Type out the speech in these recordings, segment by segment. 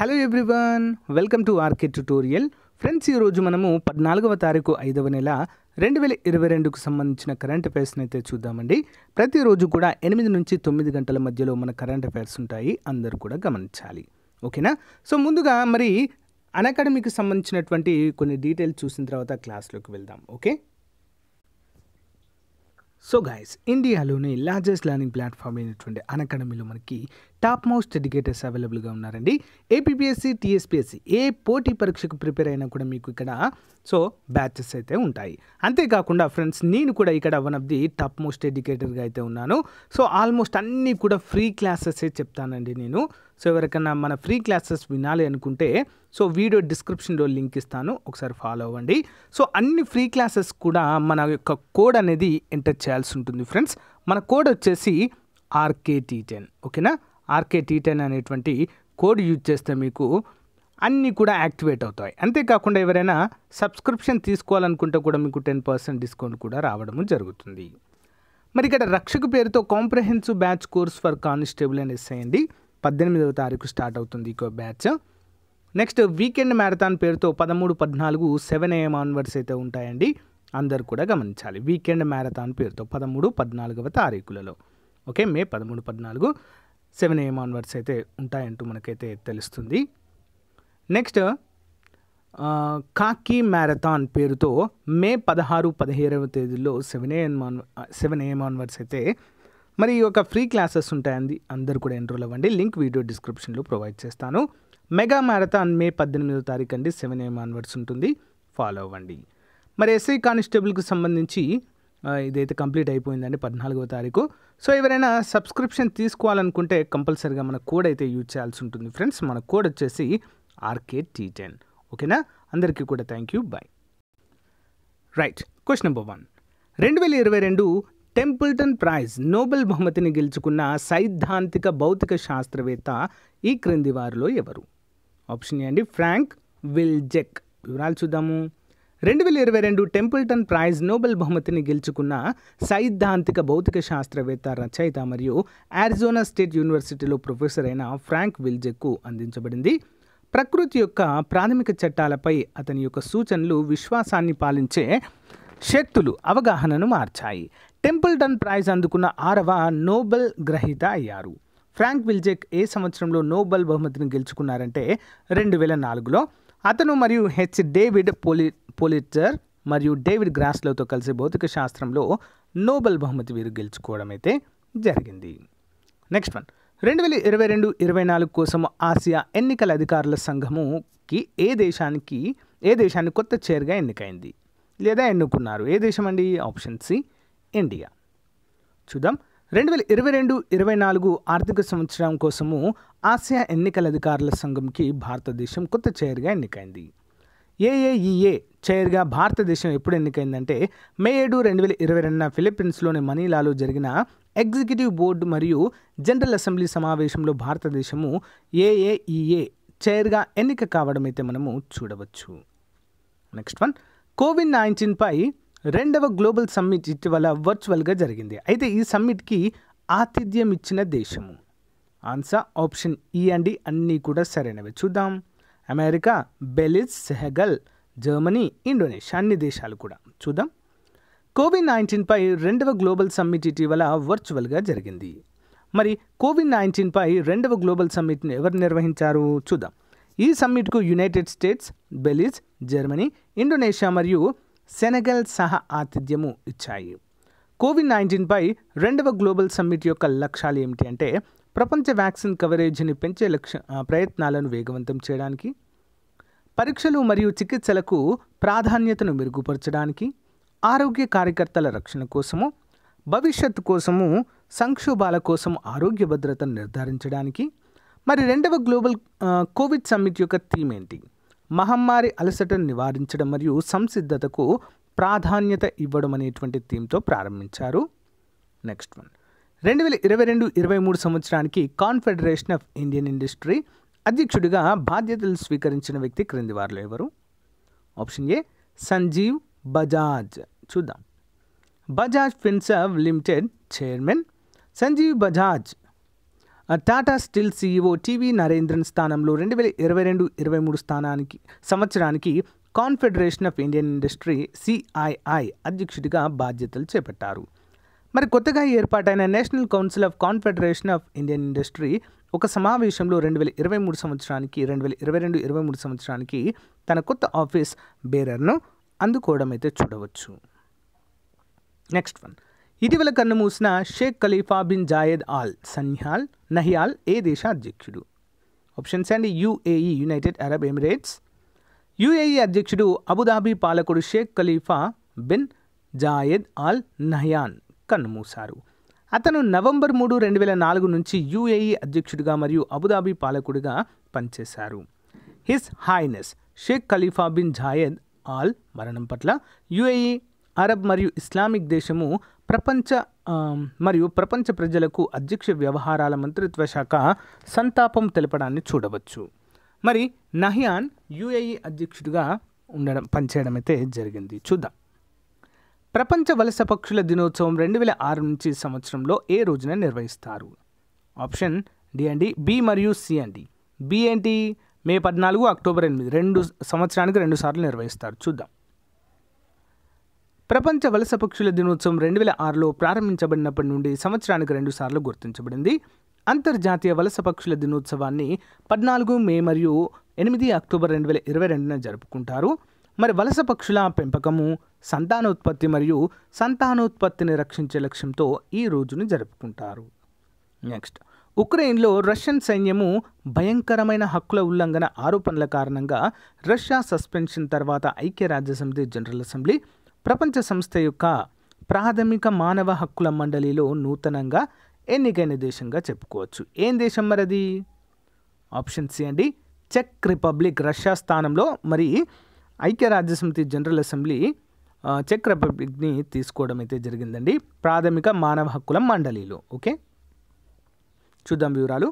Hello everyone, welcome to RK tutorial. Friends, ఈరోజు మనము 14వ తారీఖు 5వ నెల 2022కు సంబంధించిన కరెంట్ అఫైర్స్ని అయితే చూద్దామండి. ప్రతిరోజు కూడా 8 నుంచి 9 గంటల మధ్యలో మన కరెంట్ అఫైర్స్ ఉంటాయి, అందరూ కూడా గమనించాలి. ఓకేనా? సో ముందుగా మరి అన్అకాడమీకి సంబంధించినటువంటి కొన్ని డీటెయిల్స్ చూసిన తర్వాత క్లాస్లోకి వెళ్దాం. ఓకే, సో గైస్, ఇండియాలోని లార్జెస్ట్ లెర్నింగ్ ప్లాట్ఫామ్ అయినటువంటి అన్అకాడమీలో మనకి టాప్ మోస్ట్ ఎడ్యుకేటర్స్ అవైలబుల్గా ఉన్నారండి. APPSC, TSPSC ఏ పోటీ పరీక్షకు ప్రిపేర్ అయినా కూడా మీకు ఇక్కడ బ్యాచెస్ అయితే ఉంటాయి. అంతేకాకుండా ఫ్రెండ్స్, నేను కూడా ఇక్కడ one of the top most ఎడ్యుకేటర్గా అయితే ఉన్నాను. సో ఆల్మోస్ట్ అన్నీ కూడా ఫ్రీ క్లాసెస్ చెప్తానండి నేను. సో ఎవరికైనా మన ఫ్రీ క్లాసెస్ వినాలి అనుకుంటే వీడియో డిస్క్రిప్షన్లో లింక్ ఇస్తాను, ఒకసారి ఫాలో అవ్వండి. సో అన్ని ఫ్రీ క్లాసెస్ కూడా మన యొక్క కోడ్ అనేది ఎంటర్ చేయాల్సి ఉంటుంది ఫ్రెండ్స్. మన కోడ్ వచ్చేసి RKT10. ఓకేనా? RKT10 అనేటువంటి కోడ్ యూజ్ చేస్తే మీకు అన్నీ కూడా యాక్టివేట్ అవుతాయి. అంతేకాకుండా ఎవరైనా సబ్స్క్రిప్షన్ తీసుకోవాలనుకుంటే కూడా మీకు 10% డిస్కౌంట్ కూడా రావడం జరుగుతుంది. మరి ఇక్కడ రక్షక పేరుతో comprehensive batch course for constable అని వేసేయండి. 18వ తారీఖు స్టార్ట్ అవుతుంది ఈ బ్యాచ్. నెక్స్ట్ వీకెండ్ మ్యారథాన్ పేరుతో 13, 14 7 AM ఆన్వర్డ్స్ అయితే ఉంటాయండి, అందరు కూడా గమనించాలి. వీకెండ్ మ్యారథాన్ పేరుతో 13, 14వ తారీఖులలో, ఓకే, మే 13, 14 7 AM ఆన్వర్డ్స్ అయితే ఉంటాయంటూ మనకైతే తెలుస్తుంది. నెక్స్ట్ కాకి మ్యారథాన్ పేరుతో మే 16, 17వ తేదీల్లో 7 AM ఆన్వర్డ్స్ అయితే మరి ఈ యొక్క ఫ్రీ క్లాసెస్ ఉంటాయండి, అందరూ కూడా ఎన్రోల్ అవ్వండి. లింక్ వీడియో డిస్క్రిప్షన్లో ప్రొవైడ్ చేస్తాను. మెగా మ్యారథాన్ మే 18వ తారీఖు అండి, 7 AM ఆన్వర్డ్స్ ఉంటుంది, ఫాలో అవ్వండి. మరి SI కానిస్టేబుల్కి సంబంధించి ఇదైతే కంప్లీట్ అయిపోయిందండి 14వ తారీఖు. సో ఎవరైనా సబ్స్క్రిప్షన్ తీసుకోవాలనుకుంటే కంపల్సరీగా మన కోడ్ అయితే యూజ్ చేయాల్సి ఉంటుంది ఫ్రెండ్స్. మన కోడ్ వచ్చేసి RKT10. ఓకేనా? అందరికీ కూడా thank you, bye. Right, question number 1. 2022 Templeton prize Nobel బహుమతిని గెలుచుకున్న సైద్ధాంతిక భౌతిక శాస్త్రవేత్త ఈ క్రింది వారిలో ఎవరు? ఆప్షన్ ఏ అండి, ఫ్రాంక్ విల్జెక్. వివరాలు చూద్దాము. 2022 టెంపుల్టన్ ప్రైజ్ నోబెల్ బహుమతిని గెలుచుకున్న సైద్ధాంతిక భౌతిక శాస్త్రవేత్త, రచయిత మరియు ఆరిజోనా స్టేట్ యూనివర్సిటీలో ప్రొఫెసర్ అయిన ఫ్రాంక్ విల్జెక్కు అందించబడింది. ప్రకృతి యొక్క ప్రాథమిక చట్టాలపై అతని యొక్క సూచనలు విశ్వాసాన్ని పాలించే శక్తులు అవగాహనను మార్చాయి. టెంపుల్టన్ ప్రైజ్ అందుకున్న 6వ నోబెల్ గ్రహీత అయ్యారు. ఫ్రాంక్ విల్జెక్ ఏ సంవత్సరంలో నోబెల్ బహుమతిని గెలుచుకున్నారంటే 2004లో. అతను మరియు డేవిడ్ పోలిట్జర్ మరియు డేవిడ్ గ్రాస్లోతో కలిసి భౌతిక శాస్త్రంలో నోబెల్ బహుమతి వీరు గెలుచుకోవడం అయితే జరిగింది. Next one. 2022-24 కోసం ఆసియా ఎన్నికల అధికారుల సంఘముకి ఏ దేశాన్ని కొత్త చైర్గా ఎన్నికైంది లేదా ఎన్నుకున్నారు? ఏ దేశం అండి? Option C, India. చూద్దాం. 2022-24 ఆర్థిక సంవత్సరం కోసము ఆసియా ఎన్నికల అధికారుల సంఘంకి భారతదేశం కొత్త చైర్గా ఎన్నికైంది. AAEA చైర్గా భారతదేశం ఎప్పుడు ఎన్నికైందంటే మే 7, 2022 ఫిలిప్పీన్స్లోని మనీలాలో జరిగిన ఎగ్జిక్యూటివ్ బోర్డు మరియు జనరల్ అసెంబ్లీ సమావేశంలో భారతదేశము AAEA చైర్గా ఎన్నిక కావడం అయితే మనము చూడవచ్చు. Next one. కోవిడ్-19 పై 2వ గ్లోబల్ సమ్మిట్ ఇటీవల వర్చువల్గా జరిగింది. అయితే ఈ సమ్మిట్కి ఆతిథ్యం ఇచ్చిన దేశము? ఆన్సర్ ఆప్షన్ ఈ అండి, అన్నీ కూడా సరైనవి. చూద్దాం. America, Belize, Sehgal, Germany, Indonesia, అన్ని దేశాలు కూడా. చూద్దాం. కోవిడ్-19 పై 2వ గ్లోబల్ సమ్మిట్ ఇటీవల వర్చువల్గా జరిగింది. మరి కోవిడ్-19 పై 2వ గ్లోబల్ సమ్మిట్ను ఎవరు నిర్వహించారు? చూద్దాం. ఈ సమ్మిట్కు United States, Belize, Germany, Indonesia మరియు సెనెగల్ సహా ఆతిథ్యము ఇచ్చాయి. కోవిడ్-19 పై 2వ గ్లోబల్ సమ్మిట్ యొక్క లక్ష్యాలు ఏమిటి అంటే ప్రపంచ వ్యాక్సిన్ కవరేజీని పెంచే ప్రయత్నాలను వేగవంతం చేయడానికి, పరీక్షలు మరియు చికిత్సలకు ప్రాధాన్యతను మెరుగుపరచడానికి, ఆరోగ్య కార్యకర్తల రక్షణ కోసము, భవిష్యత్తు కోసము, సంక్షోభాల కోసం ఆరోగ్య భద్రతను నిర్ధారించడానికి. మరి 2వ గ్లోబల్ కోవిడ్ సమ్మిట్ యొక్క థీమ్ ఏంటి? మహమ్మారి అలసటను నివారించడం మరియు సంసిద్ధతకు ప్రాధాన్యత ఇవ్వడం అనేటువంటి థీమ్తో ప్రారంభించారు. Next one. 2022-23 సంవత్సరానికి కాన్ఫెడరేషన్ ఆఫ్ ఇండియన్ ఇండస్ట్రీ అధ్యక్షుడిగా బాధ్యతలు స్వీకరించిన వ్యక్తి క్రింది వారిలో ఎవరు? Option A, Sanjeev Bajaj. చూద్దాం. Bajaj Finserv limited chairman Sanjeev Bajaj Tata steel CEO T V Narendran స్థానంలో 2022-23 సంవత్సరానికి Confederation of Indian Industry CII అధ్యక్షుడిగా బాధ్యతలు చేపట్టారు. మరి కొత్తగా ఏర్పాటైన National Council of Confederation of Indian Industry ఒక సమావేశంలో 2023 సంవత్సరానికి 2022-23 సంవత్సరానికి తన కొత్త ఆఫీస్ బేరర్ను అందుకోవడం అయితే చూడవచ్చు. నెక్స్ట్ వన్, ఇటీవల కన్నుమూసిన Sheikh Khalifa bin Zayed Al Nahyan ఏ దేశ అధ్యక్షుడు? ఆప్షన్స్ అండి. UAE United Arab Emirates. UAE అధ్యక్షుడు అబుదాబి పాలకుడు Sheikh Khalifa bin Zayed Al Nahyan కన్నుమూశారు. అతను నవంబర్ 3, 2004 నుంచి UAE అధ్యక్షుడిగా మరియు అబుదాబి పాలకుడిగా పనిచేశారు. His Highness Sheikh Khalifa bin Zayed Al మరణం పట్ల UAE అరబ్ మరియు ఇస్లామిక్ దేశము ప్రపంచ ప్రజలకు అధ్యక్ష వ్యవహారాల మంత్రిత్వ శాఖ సంతాపం తెలపడాన్ని చూడవచ్చు. మరి నహ్యాన్ UAE అధ్యక్షుడిగా పనిచేయడం అయితే జరిగింది. చూద్దాం. ప్రపంచ వలస పక్షుల దినోత్సవం 2006 నుంచి సంవత్సరంలో ఏ రోజున నిర్వహిస్తారు? ఆప్షన్ డి అండి. B మరియు C అండి. B ఏంటి? మే 14, అక్టోబర్ 8 సంవత్సరానికి 2 సార్లు నిర్వహిస్తారు. చూద్దాం. ప్రపంచ వలస పక్షుల దినోత్సవం 2006లో ప్రారంభించబడినప్పటి నుండి సంవత్సరానికి 2 సార్లు గుర్తించబడింది. అంతర్జాతీయ వలస పక్షుల దినోత్సవాన్ని 14 మే మరియు 8 అక్టోబర్ 2022న జరుపుకుంటారు. మరి వలస పక్షుల పెంపకము, సంతానోత్పత్తి మరియు సంతానోత్పత్తిని రక్షించే లక్ష్యంతో ఈ రోజును జరుపుకుంటారు. నెక్స్ట్, ఉక్రెయిన్లో రష్యన్ సైన్యము భయంకరమైన హక్కుల ఉల్లంఘన ఆరోపణల కారణంగా రష్యా సస్పెన్షన్ తర్వాత ఐక్యరాజ్యసమితి జనరల్ అసెంబ్లీ ప్రపంచ సంస్థ యొక్క ప్రాథమిక మానవ హక్కుల మండలిలో నూతనంగా ఎన్నికైన దేశంగా చెప్పుకోవచ్చు. ఏం దేశం మరది? ఆప్షన్ సి అండి. చెక్ రిపబ్లిక్. రష్యా స్థానంలో మరి ఐక్యరాజ్యసమితి జనరల్ అసెంబ్లీ చెక్ రిపబ్లిక్ని తీసుకోవడం అయితే జరిగిందండి ప్రాథమిక మానవ హక్కుల మండలిలో. ఓకే, చూద్దాం వివరాలు.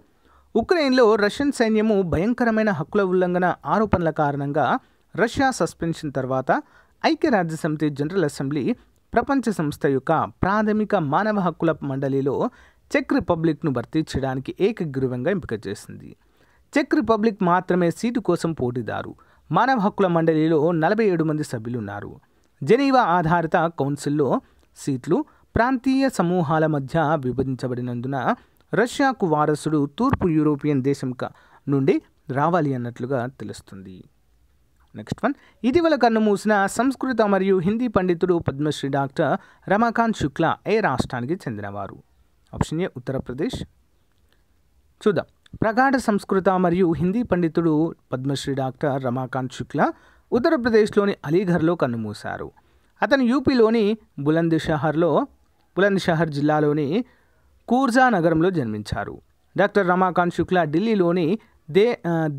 ఉక్రెయిన్లో రష్యన్ సైన్యము భయంకరమైన హక్కుల ఉల్లంఘన ఆరోపణల కారణంగా రష్యా సస్పెన్షన్ తర్వాత ఐక్యరాజ్యసమితి జనరల్ అసెంబ్లీ ప్రపంచ సంస్థ యొక్క ప్రాథమిక మానవ హక్కుల మండలిలో చెక్ రిపబ్లిక్ను భర్తీ చేయడానికి ఏకగ్రీవంగా ఎంపిక చేసింది. చెక్ రిపబ్లిక్ మాత్రమే సీటు కోసం పోటీదారు. మానవ హక్కుల మండలిలో 47 మంది సభ్యులున్నారు. జెనీవా ఆధారిత కౌన్సిల్లో సీట్లు ప్రాంతీయ సమూహాల మధ్య విభజించబడినందున రష్యాకు వారసుడు తూర్పు యూరోపియన్ దేశం నుండి రావాలి అన్నట్లుగా తెలుస్తుంది. నెక్స్ట్ వన్, ఇటీవల కన్నుమూసిన సంస్కృత మరియు హిందీ పండితుడు పద్మశ్రీ డాక్టర్ రమాకాంత్ శుక్లా ఏ రాష్ట్రానికి చెందినవారు? Option A Uttar Pradesh. చూద్దాం. ప్రగాఢ సంస్కృత మరియు హిందీ పండితుడు పద్మశ్రీ డాక్టర్ రమాకాంత్ శుక్లా ఉత్తరప్రదేశ్లోని అలీఘర్లో కన్నుమూశారు. అతను యూపీలోని బులంద్షహర్ జిల్లాలోని కూర్జా నగరంలో జన్మించారు. డాక్టర్ రమాకాంత్ శుక్లా ఢిల్లీలోని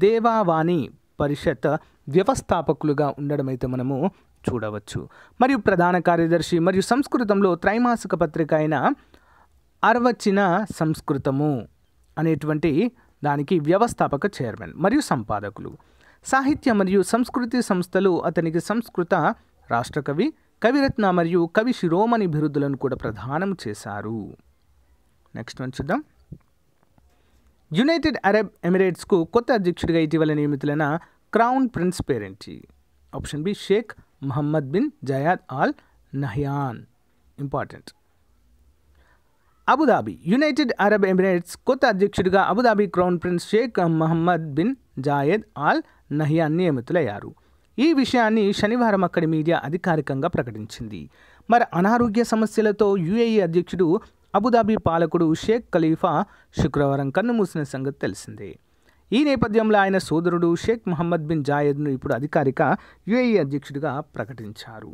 దేవావాణి పరిషత్ వ్యవస్థాపకులుగా ఉండడం అయితే మనము చూడవచ్చు. మరియు ప్రధాన కార్యదర్శి మరియు సంస్కృతంలో త్రైమాసిక పత్రిక అయిన అర్వచిన సంస్కృతము అనేటువంటి దానికి వ్యవస్థాపక చైర్మన్ మరియు సంపాదకులు. సాహిత్య మరియు సంస్కృతి సంస్థలు అతనికి సంస్కృత రాష్ట్రకవి, కవిరత్న మరియు కవి శిరోమణి బిరుదులను కూడా ప్రదానం చేశారు. నెక్స్ట్ వన్ చూద్దాం. యునైటెడ్ అరబ్ ఎమిరేట్స్కు కొత్త అధ్యక్షుడిగా ఇటీవల నియమితులైన క్రౌన్ ప్రిన్స్ పేరేంటి? Option B Sheikh Mohammed bin Zayed Al Nahyan. Important. Abu Dhabi United Arab Emirates కొత్త అధ్యక్షుడిగా Abu Dhabi crown prince Sheikh Mohammed bin Zayed Al Nahyan నియమితులయ్యారు. ఈ విషయాన్ని శనివారం అక్కడి మీడియా అధికారికంగా ప్రకటించింది. మరి అనారోగ్య సమస్యలతో UAE అధ్యక్షుడు అబుదాబి పాలకుడు షేక్ ఖలీఫా శుక్రవారం కన్నుమూసిన సంగతి తెలిసిందే. ఈ నేపథ్యంలో ఆయన సోదరుడు షేక్ మహమ్మద్ బిన్ జాయద్ను ఇప్పుడు అధికారిక UAE అధ్యక్షుడిగా ప్రకటించారు.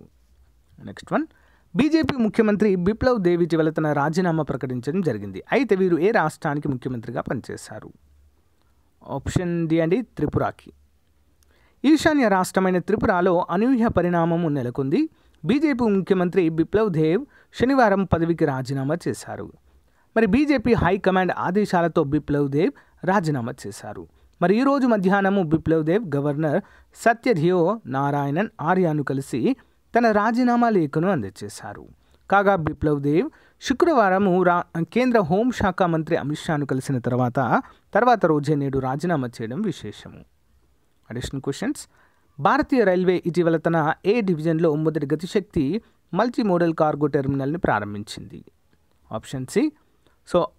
నెక్స్ట్ వన్, బీజేపీ ముఖ్యమంత్రి బిప్లవ్ దేవ్ ఇటీవల తన రాజీనామా ప్రకటించడం జరిగింది. అయితే వీరు ఏ రాష్ట్రానికి ముఖ్యమంత్రిగా పనిచేశారు? ఆప్షన్ డి అండి. త్రిపురకి. ఈశాన్య రాష్ట్రమైన త్రిపురలో అనూహ్య పరిణామం నెలకొంది. బీజేపీ ముఖ్యమంత్రి బిప్లవ్ దేవ్ శనివారం పదవికి రాజీనామా చేశారు. మరి బీజేపీ హైకమాండ్ ఆదేశాలతో బిప్లవ్ దేవ్ రాజీనామా చేశారు. మరి ఈరోజు మధ్యాహ్నము బిప్లవ్ దేవ్ గవర్నర్ సత్యధియో నారాయణన్ ఆర్యాను కలిసి తన రాజీనామా లేఖను అందజేశారు. కాగా బిప్లవ్ దేవ్ శుక్రవారం కేంద్ర హోంశాఖ మంత్రి అమిత్ షాను కలిసిన తర్వాత రోజే నేడు రాజీనామా చేయడం విశేషము. Additional questions. భారతీయ రైల్వే ఇటీవల తన ఏ డివిజన్లో మొదటి గతిశక్తి మల్టీ మోడల్ కార్గో టెర్మినల్ని ప్రారంభించింది? Option C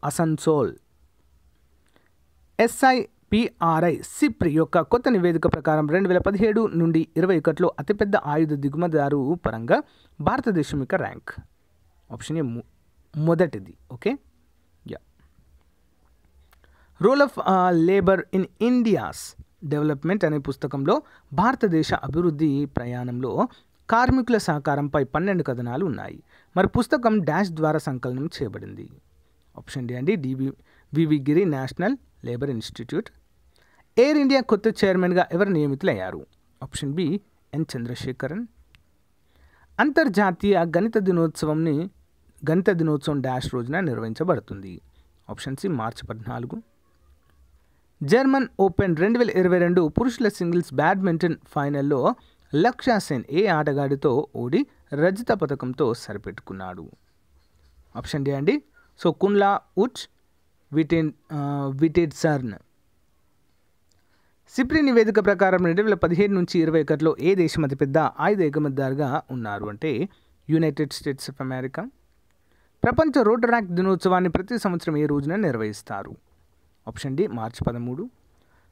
Asansol. SIPRI SIPRI యొక్క కొత్త నివేదిక ప్రకారం 2017 నుండి 2021లో అతిపెద్ద ఆయుధ దిగుమతిదారు పరంగా భారతదేశం యొక్క ర్యాంక్. ఆప్షన్ ఏ మొదటిది. Okay. Role of labour in India's development అనే పుస్తకంలో భారతదేశ అభివృద్ధి ప్రయాణంలో కార్మికుల సహకారంపై 12 కథనాలు ఉన్నాయి. మరి పుస్తకం డాష్ ద్వారా సంకలనం చేయబడింది? ఆప్షన్ డి అండి V V Giri national labour institute. Air India కొత్త చైర్మన్గా ఎవరు నియమితులయ్యారు? Option B N Chandrasekaran. అంతర్జాతీయ గణిత దినోత్సవం డాష్ రోజున నిర్వహించబడుతుంది? ఆప్షన్ సి మార్చి 14. జర్మన్ ఓపెన్ 2022 పురుషుల సింగిల్స్ బ్యాడ్మింటన్ ఫైనల్లో లక్ష్య సెన్ ఏ ఆటగాడితో ఓడి రజత పథకంతో సరిపెట్టుకున్నాడు? ఆప్షన్ డి అండి కున్లా ఉచ్ విటెడ్సర్న్. సిప్రి నివేదిక ప్రకారం 2017 నుంచి 2021లో ఏ దేశం అతిపెద్ద ఆయుధ ఎగుమతిదారుగా ఉన్నారు అంటే యునైటెడ్ స్టేట్స్ ఆఫ్ అమెరికా. ప్రపంచ రోటరాక్ట్ దినోత్సవాన్ని ప్రతి సంవత్సరం ఏ రోజున నిర్వహిస్తారు? ఆప్షన్ డి మార్చి 13.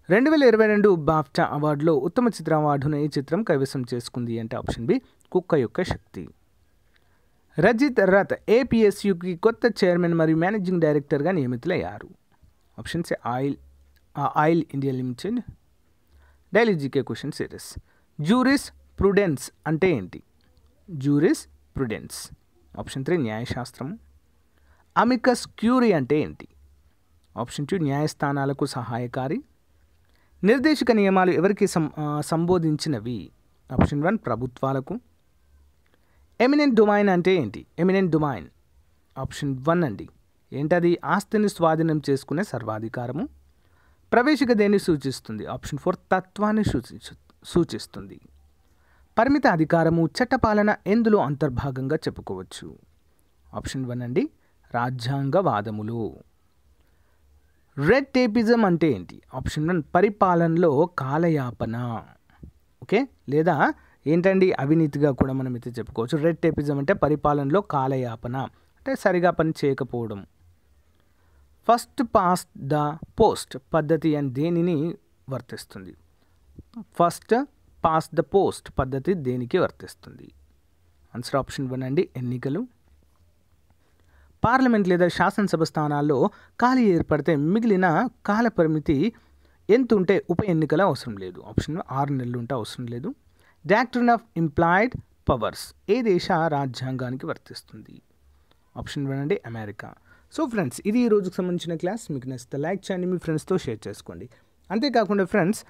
2022 బాఫ్టా అవార్డులో ఉత్తమ చిత్ర అవార్డును ఏ చిత్రం కైవసం చేసుకుంది అంటే ఆప్షన్ బి కుక్క యొక్క శక్తి. రజిత్ రథ్ APPSCకి కొత్త చైర్మన్ మరియు మేనేజింగ్ డైరెక్టర్గా నియమితులయ్యారు? Option C oil India limited. Daily GK question series. Jurisprudence అంటే ఏంటి? Jurisprudence. ఆప్షన్ 3 న్యాయశాస్త్రము. అమికస్ క్యూరీ అంటే ఏంటి? ఆప్షన్ 2 న్యాయస్థానాలకు సహాయకారి. నిర్దేశక నియమాలు ఎవరికి సంబోధించినవి? ఆప్షన్ 1 ప్రభుత్వాలకు. ఎమినెంట్ డొమైన్ అంటే ఏంటి? ఎమినెంట్ డొమైన్ ఆప్షన్ 1 అండి. ఏంటది? ఆస్తిని స్వాధీనం చేసుకునే సర్వాధికారము. ప్రవేశిక దేన్ని సూచిస్తుంది? ఆప్షన్ 4 తత్వాన్ని సూచిస్తుంది. పరిమిత అధికారము చట్టపాలన ఎందులో అంతర్భాగంగా చెప్పుకోవచ్చు? ఆప్షన్ 1 అండి రాజ్యాంగవాదములు. రెడ్ టేపిజం అంటే ఏంటి? ఆప్షన్ 1 పరిపాలనలో కాలయాపన. ఓకే, లేదా ఏంటండి అవినీతిగా కూడా మనం అయితే చెప్పుకోవచ్చు. రెడ్ టేపిజం అంటే పరిపాలనలో కాలయాపన అంటే సరిగా పని చేయకపోవడం. ఫస్ట్ పాస్ట్ ద పోస్ట్ పద్ధతి అని దేనిని వర్తిస్తుంది? ఫస్ట్ పాస్ట్ ద పోస్ట్ పద్ధతి దేనికి వర్తిస్తుంది? ఆన్సర్ ఆప్షన్ 1 అండి ఎన్నికలు. పార్లమెంట్ లేదా శాసనసభ స్థానాల్లో ఖాళీ ఏర్పడితే మిగిలిన కాల పరిమితి ఎంత ఉంటే ఉప ఎన్నికల అవసరం లేదు? ఆప్షన్ 6 నెలలు ఉంటే అవసరం లేదు. డాక్ట్రిన్ ఆఫ్ ఇంప్లాయిడ్ పవర్స్ ఏ దేశ రాజ్యాంగానికి వర్తిస్తుంది? ఆప్షన్ 1 అండి అమెరికా. సో ఫ్రెండ్స్, ఇది ఈ రోజుకు సంబంధించిన క్లాస్. మీకు నచ్చితే లైక్ చేయండి, మీ ఫ్రెండ్స్తో షేర్ చేసుకోండి. అంతేకాకుండా ఫ్రెండ్స్,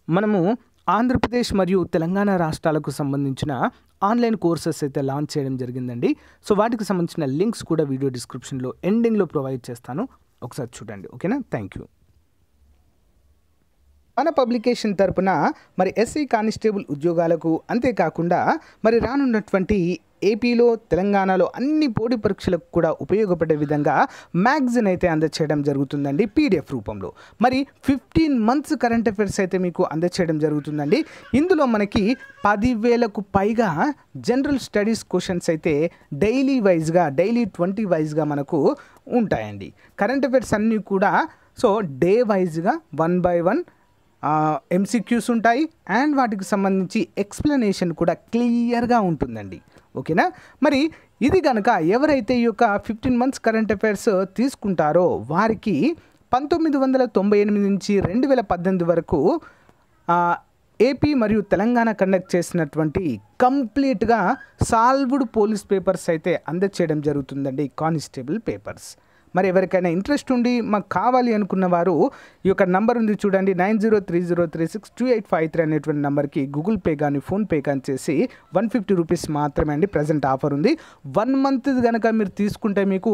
మనము ఆంధ్రప్రదేశ్ మరియు తెలంగాణ రాష్ట్రాలకు సంబంధించిన ఆన్లైన్ కోర్సెస్ అయితే లాంచ్ చేయడం జరిగిందండి. సో వాటికి సంబంధించిన లింక్స్ కూడా వీడియో డిస్క్రిప్షన్లో ఎండింగ్లో ప్రొవైడ్ చేస్తాను, ఒకసారి చూడండి. ఓకేనా? Thank you. మన పబ్లికేషన్ తరపున మరి ఎస్ఐ కానిస్టేబుల్ ఉద్యోగాలకు, అంతేకాకుండా మరి రానున్నటువంటి ఏపీలో తెలంగాణలో అన్ని పోటీ పరీక్షలకు కూడా ఉపయోగపడే విధంగా మ్యాగజైన్ అయితే అందచేయడం జరుగుతుందండి PDF రూపంలో. మరి 15 months కరెంట్ అఫైర్స్ అయితే మీకు అందచేయడం జరుగుతుందండి. ఇందులో మనకి 10,000కు పైగా జనరల్ స్టడీస్ క్వశ్చన్స్ అయితే డైలీ 20 వైజ్గా మనకు ఉంటాయండి. కరెంట్ అఫైర్స్ అన్నీ కూడా డే వైజ్గా 1 by 1 MCQs ఉంటాయి. అండ్ వాటికి సంబంధించి ఎక్స్ప్లెనేషన్ కూడా క్లియర్గా ఉంటుందండి. ఓకేనా? మరి ఇది కనుక ఎవరైతే ఈ యొక్క 15 months కరెంట్ అఫైర్స్ తీసుకుంటారో వారికి 1998 నుంచి 2018 వరకు ఏపీ మరియు తెలంగాణ కండక్ట్ చేసినటువంటి కంప్లీట్గా సాల్వ్డ్ పోలీస్ పేపర్స్ అయితే అందచేయడం జరుగుతుందండి, కానిస్టేబుల్ పేపర్స్. మరి ఎవరికైనా ఇంట్రెస్ట్ ఉండి మాకు కావాలి అనుకున్న వారు ఈ యొక్క నంబర్ ఉంది చూడండి, 9030362853 అనేటువంటి నెంబర్కి గూగుల్ పే కానీ ఫోన్పే కానీ చేసి 150 రూపీస్ మాత్రమే అండి ప్రజెంట్ ఆఫర్ ఉంది. 1 month కనుక మీరు తీసుకుంటే మీకు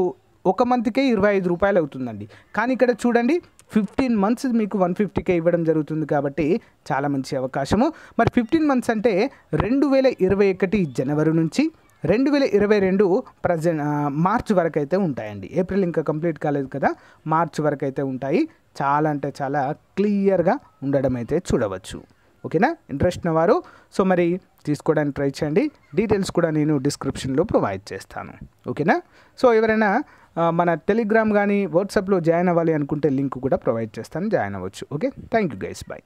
1 monthకే 25 రూపాయలు అవుతుందండి. కానీ ఇక్కడ చూడండి 15 months మీకు 150K ఇవ్వడం జరుగుతుంది కాబట్టి చాలా మంచి అవకాశము. మరి 15 months అంటే 2021 జనవరి నుంచి 2022 మార్చ్ వరకు అయితే ఉంటాయండి. ఏప్రిల్ ఇంకా కంప్లీట్ కాలేదు కదా, మార్చ్ వరకు అయితే ఉంటాయి. చాలా అంటే చాలా క్లియర్గా ఉండడం అయితే చూడవచ్చు. ఓకేనా, ఇంట్రెస్ట్ ఉన్న వారు సో మరి తీసుకోవడానికి ట్రై చేయండి. డీటెయిల్స్ కూడా నేను డిస్క్రిప్షన్లో ప్రొవైడ్ చేస్తాను. ఓకేనా, సో ఎవరైనా మన టెలిగ్రామ్ కానీ వాట్సాప్లో జాయిన్ అవ్వాలి అనుకుంటే లింక్ కూడా ప్రొవైడ్ చేస్తాను, జాయిన్ అవ్వచ్చు. Okay, thank you guys, bye.